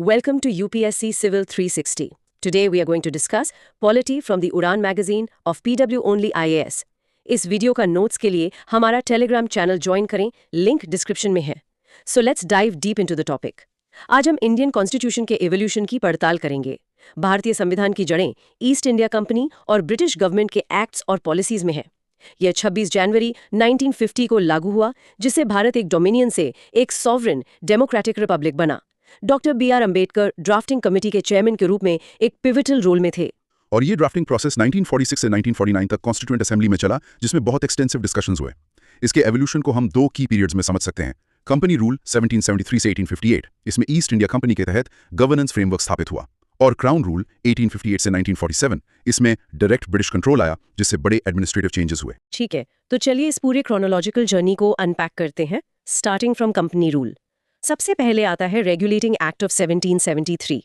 Welcome to UPSC Civil 360. Today we are going to discuss Polity from the Udan magazine of PW Only IAS. इस video का notes के लिए हमारा Telegram channel join करें, link description में है. So let's dive deep into the topic. आज हम इंडियन कॉन्स्टिट्यूशन के एवोल्यूशन की पड़ताल करेंगे. भारतीय संविधान की जड़ें ईस्ट इंडिया कंपनी और ब्रिटिश गवर्नमेंट के एक्ट्स और पॉलिसीज में है. यह 26 जनवरी 1950 को लागू हुआ, जिससे भारत एक डोमिनियन से एक सॉवरेन डेमोक्रेटिक रिपब्लिक बना. Doctor B.R. Ambedkar drafting committee के चेयरमैन के रूप में एक पिवटल रोल में थे. और ये ड्राफ्टिंग प्रोसेस 1946 से 1949 तक कॉन्स्टिट्यूएंट असेंबली में चला, जिसमें बहुत एक्सटेंसिव डिस्कशंस हुए. इसके एवोल्यूशन को हम दो की पीरियड्स में समझ सकते हैं. कंपनी रूल 1773 से 1858, इसमें ईस्ट इंडिया कंपनी के तहत गवर्नेंस फ्रेमवर्क स्थापित हुआ. और क्राउन रूल 1858 से 1947, इसमें डायरेक्ट ब्रिटिश कंट्रोल आया, जिससे बड़े एडमिनिस्ट्रेटिव चेंजेस हुए. ठीक है, तो चलिए इस पूरे क्रोनोलॉजिकल जर्नी को अनपैक करते हैं, स्टार्टिंग फ्रॉम कंपनी रूल. सबसे पहले आता है रेगुलेटिंग एक्ट ऑफ 1773.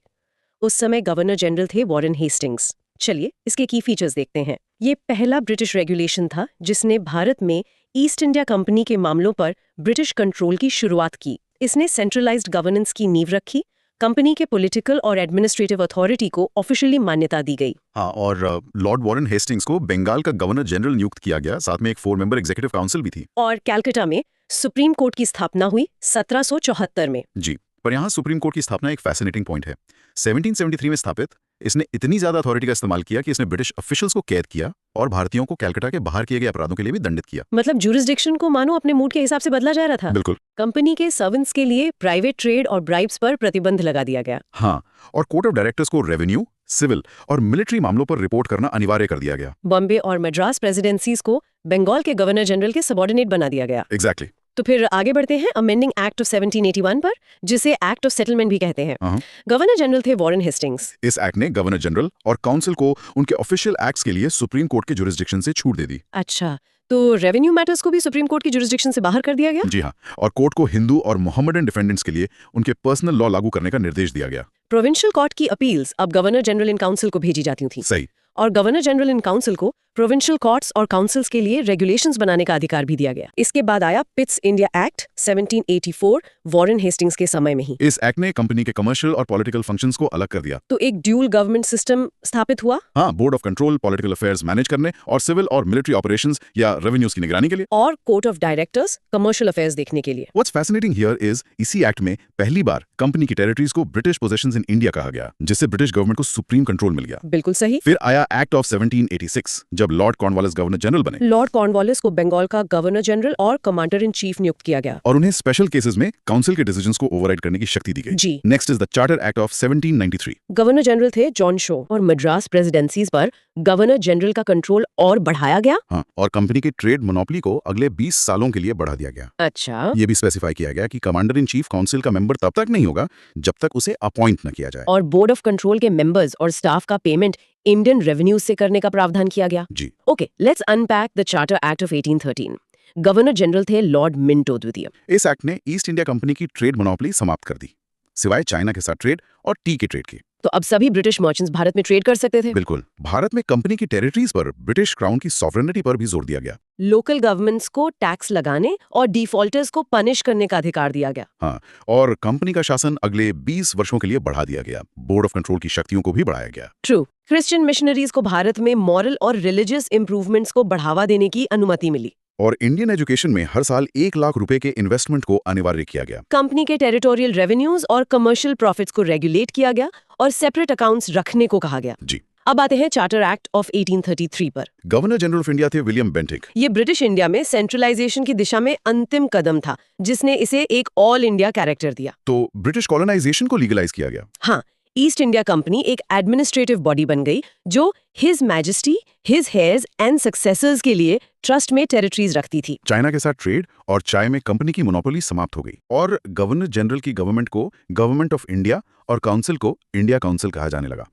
उस समय गवर्नर जनरल थे वॉरेन हेस्टिंग्स. चलिए इसके की फीचर्स देखते हैं. ये पहला ब्रिटिश रेगुलेशन था जिसने भारत में ईस्ट इंडिया कंपनी के मामलों पर ब्रिटिश कंट्रोल की शुरुआत की. इसने सेंट्रलाइज्ड गवर्नेंस की नींव रखी. कंपनी के पॉलिटिकल और एडमिनिस्ट्रेटिव अथॉरिटी को ऑफिशियली मान्यता दी गई. हाँ, और लॉर्ड वॉरेन हेस्टिंग्स को बंगाल का गवर्नर जनरल नियुक्त किया गया. साथ में एक 4 मेंबर एग्जीक्यूटिव काउंसिल भी थी. और कैलकाटा में सुप्रीम कोर्ट की स्थापना हुई 1774 में. जी, पर यहाँ सुप्रीम कोर्ट की स्थापना एक फैसिनेटिंग पॉइंट है. 1773 में स्थापित, इसने इतनी ज्यादा अथॉरिटी का इस्तेमाल किया कि इसने ब्रिटिश ऑफिशियल्स को कैद किया और भारतीयों को कैलकाटा के बाहर किए गए अपराधों के लिए भी दंडित किया. मतलब ज्यूरिसडिक्शन को मानो अपने मूड के हिसाब से बदला जा रहा था. बिल्कुल. कंपनी के सर्वेंट्स के लिए प्राइवेट ट्रेड और ब्राइब्स पर प्रतिबंध लगा दिया गया. हाँ, और कोर्ट ऑफ डायरेक्टर्स को रेवेन्यू, सिविल और मिलिट्री मामलों पर रिपोर्ट करना अनिवार्य कर दिया गया. बॉम्बे और मद्रास प्रेसिडेंसीज को बंगाल के गवर्नर जनरल के सबॉर्डिनेट बना दिया गया. एग्जैक्टली. तो फिर आगे बढ़ते हैं अमेंडिंग एक्ट ऑफ 1781 पर, जिसे एक्ट ऑफ सेटलमेंट भी कहते हैं. गवर्नर जनरल थे वॉरेन हेस्टिंग्स. इस एक्ट ने गवर्नर जनरल और काउंसिल को उनके ऑफिशियल एक्ट्स के लिए सुप्रीम कोर्ट के जुरिस्डिक्शन से छूट दे दी. अच्छा, तो रेवेन्यू मैटर्स को भी सुप्रीम कोर्ट की जुरिस्डिक्शन से बाहर कर दिया गया. जी हाँ, और कोर्ट को हिंदू और मोहम्मदन डिफेंडेंट्स के लिए उनके पर्सनल लॉ लागू करने का निर्देश दिया गया. प्रोविंशियल कोर्ट की अपील्स अब गवर्नर जनरल इन काउंसिल को भेजी जाती थी. सही. और गवर्नर जनरल इन काउंसिल को प्रोविंशियल कोर्ट्स और काउंसिल्स के लिए रेगुलेशंस बनाने का अधिकार भी दिया गया. इसके बाद आया Pitt's India act 1784 Warren Hastings के समय में ही. इस एक्ट ने कंपनी के कमर्शियल और पॉलिटिकल फंक्शंस को अलग कर दिया. तो एक ड्यूल गवर्नमेंट सिस्टम स्थापित हुआ. हाँ, board of control political affairs manage करने और सिविल और मिलिट्री ऑपरेशंस या रेवेन्यूज की निगरानी के लिए. और court of directors commercial affairs देखने के लिए. व्हाट्स फैसिनेटिंग हियर इज इसी एक्ट में पहली बार कंपनी की टेरिटरीज को ब्रिटिश पोजेशंस इन इंडिया कहा गया, जिससे ब्रिटिश गवर्नमेंट को सुप्रीम कंट्रोल मिल गया. बिल्कुल सही. फिर आया एक्ट ऑफ 1786, जब लॉर्ड कॉर्नवालिस गवर्नर जनरल बने. लॉर्ड कॉर्नवालिस को बंगाल का गवर्नर जनरल और कमांडर इन चीफ नियुक्त किया गया. और उन्हें स्पेशल केसेस में काउंसिल के डिसीजंस को ओवरराइड करने की शक्ति दी गई. जी. Next is the charter act of 1793. Governor general थे जॉन शो और मद्रास प्रेसिडेंसीज पर गवर्नर जनरल का कंट्रोल और बढ़ाया गया. हाँ, और कंपनी के ट्रेड मोनोपोली को अगले 20 सालों के लिए बढ़ा दिया गया. अच्छा. ये भी स्पेसिफाई किया गया कि कमांडर इन चीफ काउंसिल का मेंबर तब तक नहीं होगा जब तक उसे अपॉइंट न किया जाए. और बोर्ड ऑफ कंट्रोल के मेंबर्स और स्टाफ का पेमेंट इंडियन रेवेन्यू से करने का प्रावधान किया गया. जी. Okay, let's unpack the charter act of 1813. Governor general थे लॉर्ड मिंटो द्वितीय. इस एक्ट ने ईस्ट इंडिया कंपनी की ट्रेड मोनोपोली समाप्त कर दी, सिवाय चाइना के साथ ट्रेड और टी के ट्रेड के. तो अब सभी ब्रिटिश मर्चेंट्स भारत में ट्रेड कर सकते थे. बिल्कुल. भारत में कंपनी की टेरिटरीज पर ब्रिटिश क्राउन की सॉवरेनिटी पर भी जोर दिया गया. लोकल गवर्नमेंट्स को टैक्स लगाने और डिफॉल्टर्स को पनिश करने का अधिकार दिया गया. हाँ, और कंपनी का शासन अगले 20 वर्षों के लिए बढ़ा दिया गया. बोर्ड ऑफ कंट्रोल की शक्तियों को भी बढ़ाया गया. ट्रू. क्रिश्चियन मिशनरीज को भारत में मॉरल और रिलीजियस इंप्रूवमेंट्स को बढ़ावा देने की अनुमति मिली. और इंडियन एजुकेशन में हर साल 1 लाख रुपए के इन्वेस्टमेंट को अनिवार्य किया गया. कंपनी के टेरिटोरियल रेवेन्यूज और कमर्शियल प्रॉफिट्स को रेगुलेट किया गया और सेपरेट अकाउंट्स रखने को कहा गया. जी. अब आते हैं चार्टर एक्ट ऑफ 1833 पर. गवर्नर जनरल ऑफ इंडिया थे विलियम बेंटिक. ये ब्रिटिश इंडिया में सेंट्रलाइजेशन की दिशा में अंतिम कदम था, जिसने इसे एक ऑल इंडिया कैरेक्टर दिया. तो ब्रिटिश कॉलोनाइजेशन को लीगलाइज किया गया. हाँ, ईस्ट इंडिया कंपनी एक एडमिनिस्ट्रेटिव बॉडी बन गई जो his majesty, his hairs and successors के लिए ट्रस्ट में टेरिटरीज रखती थी. चाइना के साथ ट्रेड और चाय में कंपनी की मोनोपोली समाप्त हो गई और गवर्नर जनरल की गवर्नमेंट को गवर्नमेंट ऑफ इंडिया और काउंसिल को इंडिया काउंसिल कहा जाने लगा.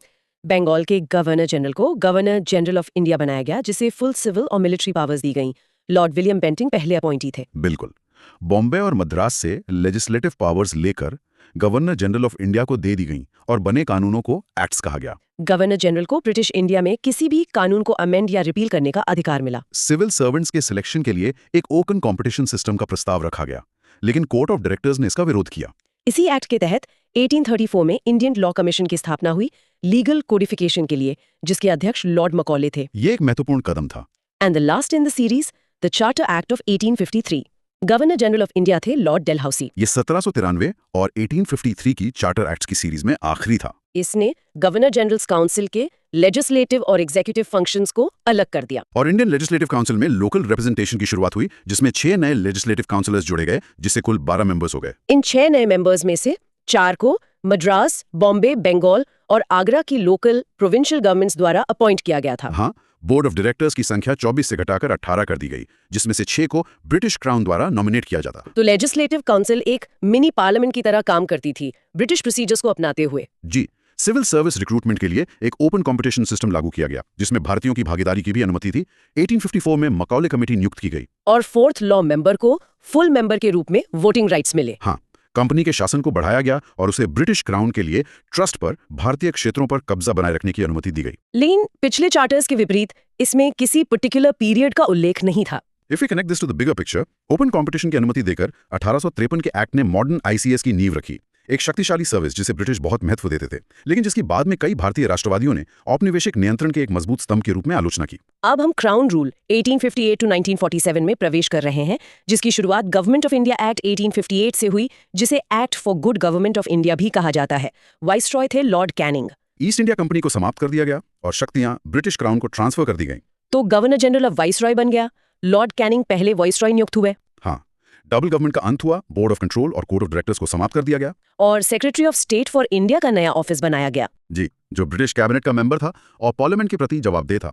बंगाल के गवर्नर जनरल को गवर्नर जनरल ऑफ इंडिया बनाया गया, जिसे फुल सिविल और मिलिट्री पावर्स दी गईं. लॉर्ड विलियम बेंटिंग पहले अपॉइंटी थे. बिल्कुल. बॉम्बे और मद्रास से लेजिस्लेटिव पावर्स लेकर गवर्नर जनरल ऑफ इंडिया को दे दी गईं और बने कानूनों को एक्ट्स कहा गया. गवर्नर जनरल को ब्रिटिश इंडिया में किसी भी कानून को अमेंड या रिपील करने का अधिकार मिला. सिविल सर्वेंट्स के सिलेक्शन के लिए एक ओपन कंपटीशन सिस्टम का प्रस्ताव रखा गया, लेकिन कोर्ट ऑफ डायरेक्टर्स ने इसका विरोध किया. इसी एक्ट के तहत 1834 में इंडियन लॉ कमीशन की स्थापना हुई लीगल कोडिफिकेशन के लिए, जिसके अध्यक्ष लॉर्ड मकॉले थे। ये एक महत्वपूर्ण कदम था। And the last in the series, the charter act of 1853। Governor general of India थे लॉर्ड डेलहाउसी। ये 1793 और 1853 की चार्टर एक्ट्स की सीरीज में आखिरी था। इसने गवर्नर जनरल्स काउंसिल के लेजिस्लेटिव और एग्जीक्यूटिव फंक्शंस को अलग कर दिया। और इंडियन लेजिस्लेटिव काउंसिल में लोकल रिप्रेजेंटेशन की शुरुआत हुई, जिसमें 6 नए लेजिस्लेटिव काउंसिलर्स जुड़े गए, जिससे कुल 12 मेंबर्स हो गए। इन 6 नए मेंबर्स में से 4 को मद्रास, बॉम्बे, बंगाल और आगरा की लोकल प्रोविंशियल गवर्नमेंट्स द्वारा अपॉइंट किया गया था। हाँ, बोर्ड ऑफ डायरेक्टर्स की संख्या 24 से घटाकर 18 कर दी गई, जिसमें से 6 को ब्रिटिश क्राउन द्वारा नॉमिनेट किया जाता। तो लेजिस्लेटिव काउंसिल एक मिनी पार्लियामेंट की तरह काम करती थी, ब्रिटिश प्रोसीजर्स को अपनाते हुए। जी, सिविल सर्विस रिक्रूटमेंट के लिए एक ओपन कंपटीशन सिस्टम लागू किया गया, जिसमें भारतीयों की भागीदारी की भी अनुमति थी। 1854 में मकौले कमेटी नियुक्त की गई और 4th लॉ मेंबर को फुल मेंबर के रूप में वोटिंग राइट्स मिले। हाँ, कंपनी के शासन को बढ़ाया गया और उसे ब्रिटिश क्राउन के लिए ट्रस्ट पर भारतीय क्षेत्रों पर कब्जा बनाए रखने की अनुमति दी गई। लेकिन पिछले चार्टर्स के विपरीत इसमें किसी पर्टिकुलर पीरियड का उल्लेख नहीं था। If we connect this to the bigger picture, open competition की अनुमति देकर 1853 के एक्ट ने मॉडर्न ICS की नींव रखी, एक शक्तिशाली सर्विस जिसे ब्रिटिश बहुत महत्व देते थे, लेकिन जिसकी बाद में कई भारतीय राष्ट्रवादियों ने औपनिवेशिक नियंत्रण के एक मजबूत स्तंभ के रूप में आलोचना की। अब हम क्राउन रूल 1858 to 1947 में प्रवेश कर रहे हैं, जिसकी शुरुआत गवर्नमेंट ऑफ इंडिया एक्ट 1858 से हुई, जिसे act for good government of India भी कहा जाता है। वाइसरॉय थे Lord Canning. East India company को समाप्त कर दिया गया और शक्तियां ब्रिटिश क्राउन को ट्रांसफर कर दी गई। तो गवर्नर जनरल ऑफ वाइसरॉय बन गया। लॉर्ड कैनिंग पहले वाइसरॉय नियुक्त हुए। हाँ, डबल गवर्नमेंट का अंत हुआ, बोर्ड ऑफ कंट्रोल और कोर्ट ऑफ डायरेक्टर्स को समाप्त कर दिया गया और secretary of state for India का नया ऑफिस बनाया गया। जी, जो ब्रिटिश कैबिनेट का मेंबर था और पार्लियामेंट के प्रति जवाबदेह था।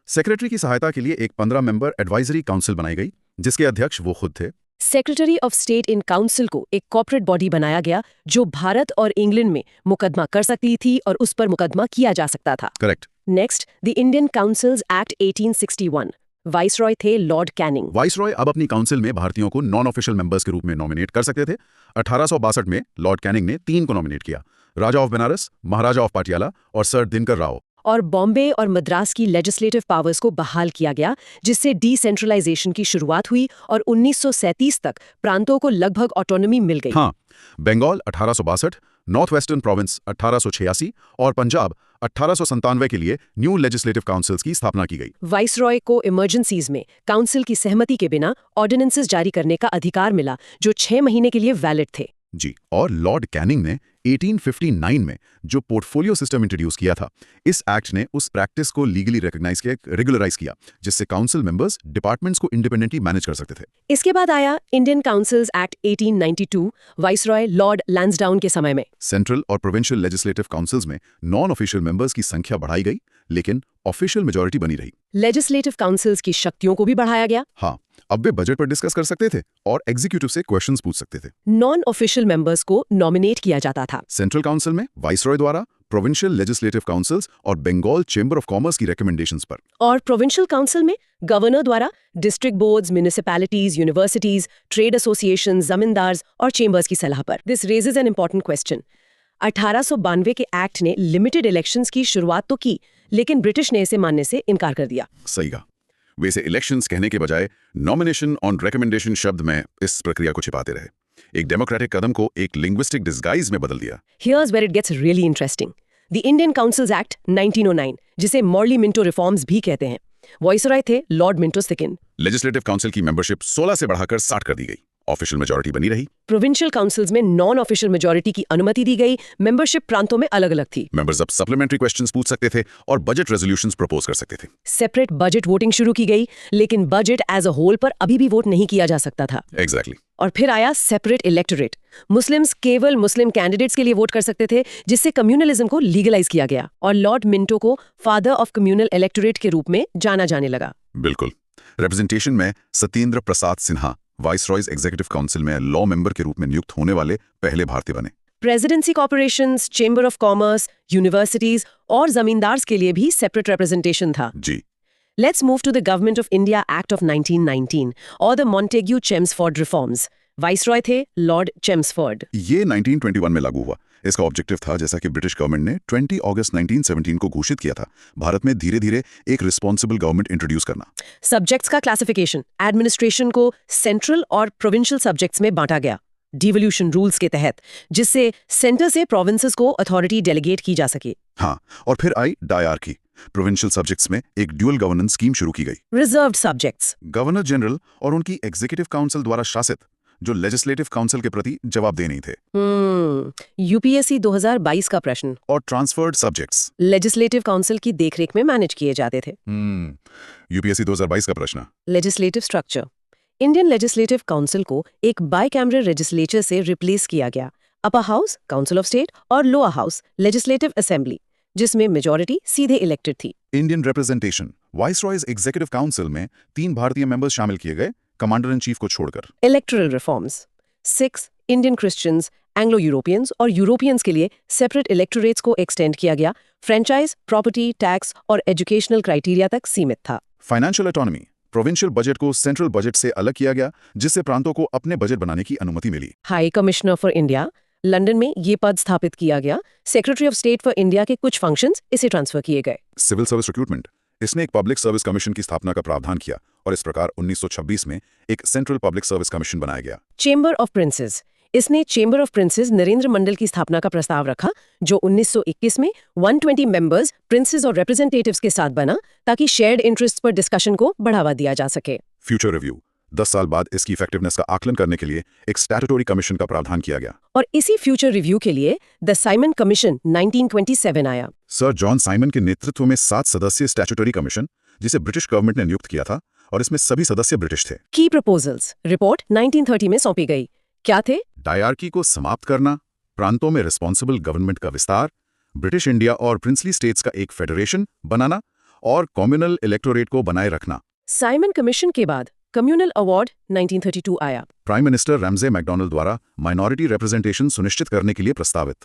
सेक्रेटरी की सहायता के लिए एक 15 मेंबर एडवाइजरी काउंसिल बनाई गई, जिसके अध्यक्ष वो खुद थे। Secretary of state in council को एक कॉर्पोरेट बॉडी बनाया गया, जो भारत और इंग्लैंड में मुकदमा कर सकती थी और उस पर मुकदमा किया जा सकता था। Correct. Next, the Indian councils act 1861। Viceroy थे लॉर्ड कैनिंग। वाइसरॉय अब अपनी काउंसिल में भारतीयों को नॉन ऑफिशियल मेंबर्स के रूप में नॉमिनेट कर सकते थे। 1862 में लॉर्ड कैनिंग ने 3 को नॉमिनेट किया, राजा ऑफ बनारस, महाराजा ऑफ पाटियाला और सर दिनकर राव। और बॉम्बे और मद्रास की लेजिस्लेटिव पावर्स को बहाल किया गया, जिससे डिसेंट्रलाइजेशन की शुरुआत हुई और 1937 तक प्रांतों को लगभग ऑटोनॉमी मिल गई। हाँ, बंगाल 1862, नॉर्थ वेस्टर्न प्रोविंस 1886 और पंजाब 1897 के लिए न्यू लेजिस्लेटिव काउंसिल्स की स्थापना की गई। वाइसरॉय को इमरजेंसीज में काउंसिल की सहमति के बिना ऑर्डिनेंसेस जारी करने का अधिकार मिला, जो 6 महीने के लिए वैलिड थे। जी, और लॉर्ड कैनिंग ने 1859 में जो पोर्टफोलियो सिस्टम इंट्रोड्यूस किया था, इस एक्ट ने उस प्रैक्टिस को लीगली रिकॉग्नाइज किया, रेगुलराइज किया, जिससे काउंसिल मेंबर्स डिपार्टमेंट्स को इंडिपेंडेंटली मैनेज कर सकते थे। इसके बाद आया Indian councils act 1892, viceroy Lord Lansdowne के समय में। सेंट्रल और प्रोविंशियल लेजिस्लेटिव काउंसिल्स में नॉन ऑफिशियल मेंबर्स की संख्या बढ़ाई गई, लेकिन ऑफिशियल मेजॉरिटी बनी रही। लेजिस्लेटिव काउंसिल्स की शक्तियों को भी बढ़ाया गया। हाँ, अब वे बजट पर डिस्कस कर सकते थे और एग्जीक्यूटिव से क्वेश्चंस पूछ सकते थे। नॉन ऑफिशियल मेंबर्स को नॉमिनेट किया जाता था। सेंट्रल काउंसिल में वाइसरॉय द्वारा, प्रोविंशियल लेजिस्लेटिव काउंसिल्स और बंगाल चेंबर ऑफ कॉमर्स की रिकमेंडेशंस पर। और प्रोविंशियल काउंसिल में गवर्नर द्वारा district boards, municipalities, universities, trade association, zamindars और चेंबर्स की सलाह पर। This raises an important question. 1892 के एक्ट ने लिमिटेड इलेक्शंस की शुरुआत तो की, लेकिन ब्रिटिश ने इसे मानने से इनकार कर दिया। सही कहा। वैसे इलेक्शंस कहने के बजाय नॉमिनेशन ऑन रिकमेंडेशन शब्द में इस प्रक्रिया को छिपाते रहे, एक डेमोक्रेटिक कदम को एक लिंग्विस्टिक डिस्गाइज में बदल दिया। Here's where it gets really interesting. The Indian Councils Act 1909, जिसे मॉर्ली मिंटो रिफॉर्म्स भी कहते हैं, वाइसरॉय थे Lord Minto second. Legislative council की मेंबरशिप 16 से बढ़ाकर 60 कर दी गई, ऑफिशियल मेजॉरिटी बनी रही। प्रोविंशियल काउंसिल्स में नॉन ऑफिशियल मेजॉरिटी की अनुमति दी गई, मेंबरशिप प्रांतों में अलग अलग थी। मेंबर्स अब सप्लीमेंट्री क्वेश्चंस पूछ सकते थे और बजट रेजोल्यूशंस प्रपोज कर सकते थे। सेपरेट बजट वोटिंग शुरू की गई, लेकिन बजट एज अ होल पर अभी भी वोट नहीं किया जा सकता था। एग्जैक्टली। और फिर आया सेपरेट इलेक्टोरेट। मुस्लिम्स केवल मुस्लिम कैंडिडेट्स के लिए वोट कर सकते थे, जिससे कम्युनलिज्म को लीगलाइज किया गया और लॉर्ड मिंटो को फादर ऑफ कम्युनल इलेक्टोरेट के रूप में जाना जाने लगा। बिल्कुल। रिप्रेजेंटेशन में Satyendra Prasad Sinha viceroys executive council में लॉ मेंबर के रूप में नियुक्त होने वाले पहले भारतीय बने। Presidency corporations, chamber of commerce, universities और जमींदार्स के लिए भी सेपरेट रिप्रेजेंटेशन था। जी। Let's move to the Government of India Act of 1919 or the Montagu-Chelmsford Reforms. Viceroy थे लॉर्ड चेम्सफोर्ड। ये 1921 में लागू हुआ। इसका ऑब्जेक्टिव था, जैसा कि ब्रिटिश गवर्नमेंट ने 20 अगस्त 1917 को घोषित किया था, भारत में धीरे धीरे एक रिस्पॉन्सिबल गवर्नमेंट इंट्रोड्यूस करना। सब्जेक्ट्स का क्लासिफिकेशन, एडमिनिस्ट्रेशन को सेंट्रल और प्रोविंशियल सब्जेक्ट्स में बांटा गया। डिवोल्यूशन रूल्स के तहत, जिससे सेंटर से प्रोविंसेस को अथॉरिटी डेलीगेट की जा सके। हाँ, और फिर आई डायआर्की। प्रोविंशियल सब्जेक्ट्स में एक ड्यूअल गवर्नेंस स्कीम शुरू की गई। Reserved subjects. गवर्नर जनरल और उनकी एग्जीक्यूटिव काउंसिल द्वारा शासित, जो लेजिस्लेटिव काउंसिल के प्रति जवाबदेह नहीं थे। यूपीएससी 2022 का प्रश्न। और ट्रांसफर्ड सब्जेक्ट्स लेजिस्लेटिव काउंसिल की देखरेख में मैनेज किए जाते थे। यूपीएससी 2022 का प्रश्न। Legislative structure. Indian legislative council को एक बाइकैमरल लेजिस्लेचर से रिप्लेस किया गया। Upper house council of state और लोअर हाउस लेजिस्लेटिव असेंबली, जिसमें मेजॉरिटी सीधे इलेक्टेड थी। Indian representation. Viceroys executive council में 3 भारतीय मेंबर्स शामिल किए गए, कमांडर इन चीफ को छोड़कर। Electoral reforms. 6 Indian Christians, Anglo Europeans और यूरोपियंस के लिए सेपरेट इलेक्टोरेट्स को एक्सटेंड किया गया। फ्रेंचाइज, प्रॉपर्टी, टैक्स और एजुकेशनल क्राइटेरिया तक सीमित था। Financial autonomy. प्रोविंशियल बजट को सेंट्रल बजट से अलग किया गया, जिससे प्रांतों को अपने बजट बनाने की अनुमति मिली। High commissioner for India. London में ये पद स्थापित किया गया। Secretary of state for India के कुछ फंक्शंस इसे ट्रांसफर किए गए। Civil service recruitment. इसने एक पब्लिक सर्विस कमीशन की स्थापना का प्रावधान किया और इस प्रकार 1926 में एक सेंट्रल पब्लिक सर्विस कमीशन बनाया गया। Chamber of princess. इसने चेंबर ऑफ प्रिंसेस नरेंद्र मंडल की स्थापना का प्रस्ताव रखा, जो 1921 में 120 मेंबर्स, प्रिंसेस और रिप्रेजेंटेटिव्स के साथ बना, ताकि शेयर्ड इंटरेस्ट पर डिस्कशन को बढ़ावा दिया जा सके। Future review. 10 साल बाद इसकी इफेक्टिवनेस का आकलन करने के लिए एक स्टैट्यूटरी कमीशन का प्रावधान किया गया। और इसी फ्यूचर रिव्यू के लिए द साइमन कमीशन 1927 आया। सर जॉन साइमन के नेतृत्व में 7 सदस्यीय स्टैट्यूटरी कमीशन, जिसे ब्रिटिश गवर्नमेंट ने नियुक्त किया था, और इसमें सभी सदस्य ब्रिटिश थे। की प्रपोजल्स। रिपोर्ट 1930 में सौंपी गई। क्या थे? डायआर्की को समाप्त करना, प्रांतों में रिस्पॉन्सिबल गवर्नमेंट का विस्तार, ब्रिटिश इंडिया और प्रिंसली स्टेट्स का एक फेडरेशन बनाना और कम्युनल इलेक्टोरेट को बनाए रखना। साइमन कमीशन के बाद कम्युनल अवार्ड 1932 आया। प्राइम मिनिस्टर रैमजे मैकडॉनल्ड द्वारा माइनॉरिटी रिप्रेजेंटेशन सुनिश्चित करने के लिए प्रस्तावित।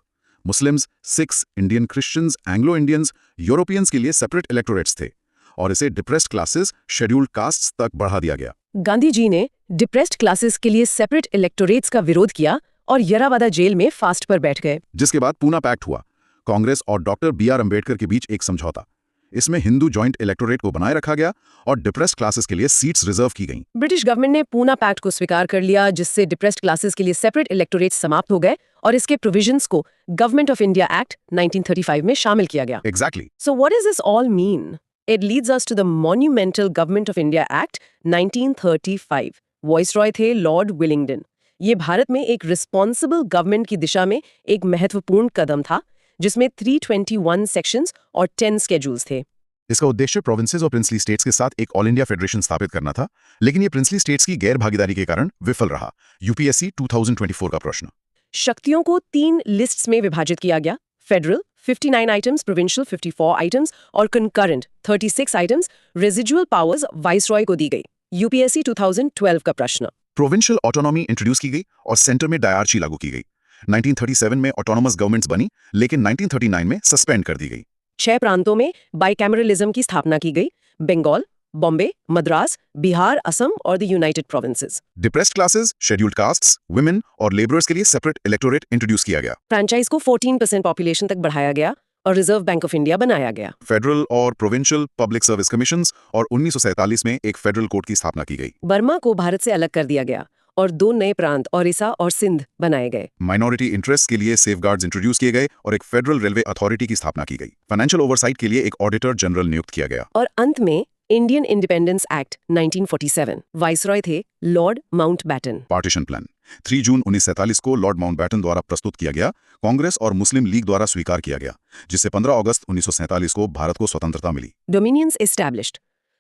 Muslims, Sikhs, Indian Christians, Anglo Indians, Europeans के लिए सेपरेट इलेक्टोरेट्स थे और इसे डिप्रेस्ड क्लासेस, शेड्यूल्ड कास्ट्स तक बढ़ा दिया गया। गांधी जी ने डिप्रेस्ड क्लासेस के लिए सेपरेट इलेक्टोरेट्स का विरोध किया और यरावादा जेल में फास्ट पर बैठ गए। जिसके बाद पूना पैक्ट हुआ, कांग्रेस और डॉक्टर B.R. अम्बेडकर के बीच एक समझौता। इसमें हिंदू जॉइंट इलेक्टोरेट को बनाए रखा गया और डिप्रेस्ड क्लासेस के लिए सीट्स रिजर्व की गईं। ब्रिटिश गवर्नमेंट ने पूना पैक्ट को स्वीकार कर लिया, जिससे डिप्रेस्ड क्लासेस के लिए सेपरेट इलेक्टोरेट समाप्त हो गए और इसके प्रोविजंस को गवर्नमेंट ऑफ इंडिया एक्ट 1935 में शामिल किया गया। Exactly. So what does this all mean? It leads us to the monumental Government of India Act 1935. Viceroy थे लॉर्ड विलिंगडन। ये भारत में एक रिस्पॉन्सिबल गवर्नमेंट की दिशा में एक महत्वपूर्ण कदम था, जिसमें 321 सेक्शंस और 10 स्केड्यूल्स थे। इसका उद्देश्य प्रोविंसेस और प्रिंसली स्टेट्स के साथ एक ऑल इंडिया फेडरेशन स्थापित करना था, लेकिन ये प्रिंसली स्टेट्स की गैर भागीदारी के कारण विफल रहा। यूपीएससी 2024 का प्रश्न। शक्तियों को 3 लिस्ट्स में विभाजित किया गया। फेडरल 59 आइटम्स, प्रोविंशियल 54 आइटम्स और concurrent 36 items. Residual powers viceroy को दी गई। यूपीएससी 2012 का प्रश्न। प्रोविंशियल ऑटोनॉमी इंट्रोड्यूस की गई और सेंटर में डायआर्ची लागू की गई। 1937 में ऑटोनोमस गवर्नमेंट्स बनी, लेकिन 1939 में सस्पेंड कर दी गई। 6 प्रांतों में बाइकैमरलिज्म की स्थापना की गई। बंगाल, बॉम्बे, मद्रास, बिहार, असम और the United provinces. Depressed classes, scheduled castes, women और लेबरर्स के लिए सेपरेट इलेक्टोरेट इंट्रोड्यूस किया गया। फ्रेंचाइज को 14% पॉपुलेशन तक बढ़ाया गया और रिजर्व बैंक ऑफ इंडिया बनाया गया। फेडरल और प्रोविंशियल पब्लिक सर्विस कमीशंस और 1947 में एक फेडरल कोर्ट की स्थापना की गई। बर्मा को भारत से अलग कर दिया गया और 2 नए प्रांत ओडिशा और सिंध बनाए गए। माइनॉरिटी इंटरेस्ट के लिए सेफगार्ड्स इंट्रोड्यूस किए गए और एक फेडरल रेलवे अथॉरिटी की स्थापना की गई। फाइनेंशियल ओवरसाइट के लिए एक ऑडिटर जनरल नियुक्त किया गया। और अंत में इंडियन इंडिपेंडेंस एक्ट 1947। वाइसरॉय थे लॉर्ड माउंटबैटन। पार्टीशन प्लान 3 जून 1947 को लॉर्ड माउंटबैटन द्वारा प्रस्तुत किया गया, कांग्रेस और मुस्लिम लीग द्वारा स्वीकार किया गया, जिससे 15 अगस्त 1947 को भारत को स्वतंत्रता मिली। Dominions established.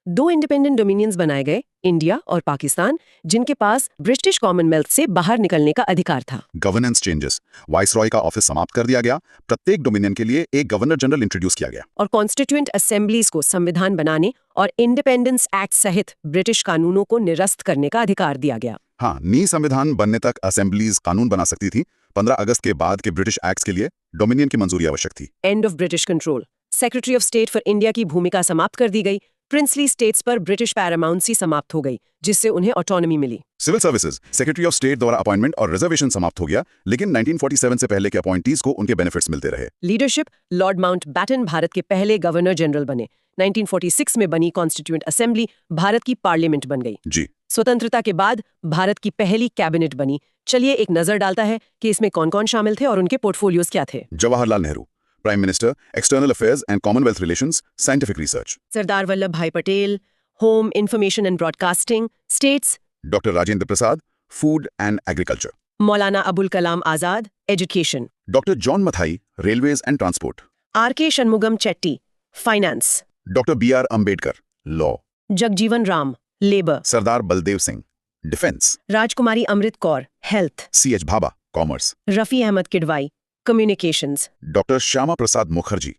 2 इंडिपेंडेंट डोमिनियंस बनाए गए, इंडिया और पाकिस्तान, जिनके पास ब्रिटिश कॉमनवेल्थ से बाहर निकलने का अधिकार था। Governance changes. वाइसरॉय का ऑफिस समाप्त कर दिया गया, प्रत्येक डोमिनियन के लिए एक गवर्नर जनरल इंट्रोड्यूस किया गया। और कॉन्स्टिट्यूएंट असेंबलीज को संविधान बनाने और इंडिपेंडेंस एक्ट सहित ब्रिटिश कानूनों को निरस्त करने का अधिकार दिया गया। हाँ, नई संविधान बनने तक असेंबलीज कानून बना सकती थी। 15 अगस्त के बाद के ब्रिटिश एक्ट्स के लिए डोमिनियन की मंजूरी आवश्यक थी। End of British control. Secretary of state for India की भूमिका समाप्त कर दी गई। प्रिंसली स्टेट्स पर ब्रिटिश पैरामाउंसी समाप्त हो गई, जिससे उन्हें ऑटोनॉमी मिली। Civil services, secretary of state द्वारा अपॉइंटमेंट और रिजर्वेशन समाप्त हो गया, लेकिन 1947 से पहले के अपॉइंटीज को उनके बेनिफिट्स मिलते रहे। लीडरशिप, लॉर्ड माउंटबैटन भारत के पहले गवर्नर जनरल बने। 1946 में बनी कॉन्स्टिट्यूएंट असेंबली भारत की पार्लियामेंट बन गई। जी। स्वतंत्रता के बाद भारत की पहली कैबिनेट बनी। चलिए एक नजर डालता है कि इसमें कौन-कौन शामिल थे और उनके पोर्टफोलियोज क्या थे। Jawaharlal Nehru, prime minister, external affairs and commonwealth relations, scientific research. Sardar Vallabh bhai Patel, home, information and broadcasting, states. Doctor Rajendra Prasad, food and agriculture. Maulana Abul Kalam Azad, education. Doctor John Mathai, railways and transport. R K. Shanmugham Chetty, finance. Doctor B R. Ambedkar, law. Jagjivan Ram, labour. Sardar Baldev Singh, defence. Rajkumari Amrit Kaur, health. C.H. Bhabha, commerce. Rafi Ahmed Kidwai, communications. Doctor Shyama Prasad Mukherjee,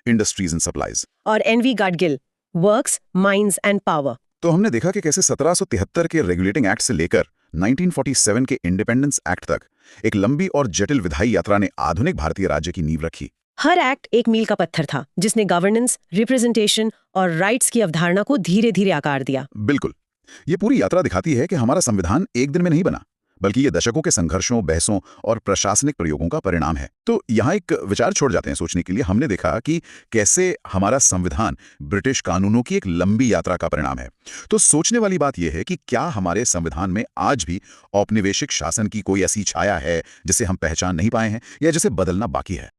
industries and supplies. और N V Gadgil, works, mines and power. तो हमने देखा कि कैसे 1773 के regulating act से लेकर 1947 के इंडिपेंडेंस एक्ट तक एक लंबी और जटिल विधायी यात्रा ने आधुनिक भारतीय राज्य की नींव रखी। हर एक्ट एक मील का पत्थर था, जिसने गवर्नेंस, रिप्रेजेंटेशन और राइट्स की अवधारणा को धीरे धीरे आकार दिया। बिल्कुल। ये पूरी यात्रा दिखाती है कि हमारा संविधान एक दिन में नहीं बना, बल्कि ये दशकों के संघर्षों, बहसों और प्रशासनिक प्रयोगों का परिणाम है। तो यहाँ एक विचार छोड़ जाते हैं सोचने के लिए। हमने देखा कि कैसे हमारा संविधान ब्रिटिश कानूनों की एक लंबी यात्रा का परिणाम है। तो सोचने वाली बात यह है कि क्या हमारे संविधान में आज भी औपनिवेशिक शासन की कोई ऐसी छाया है जिसे हम पहचान नहीं पाए हैं या जिसे बदलना बाकी है।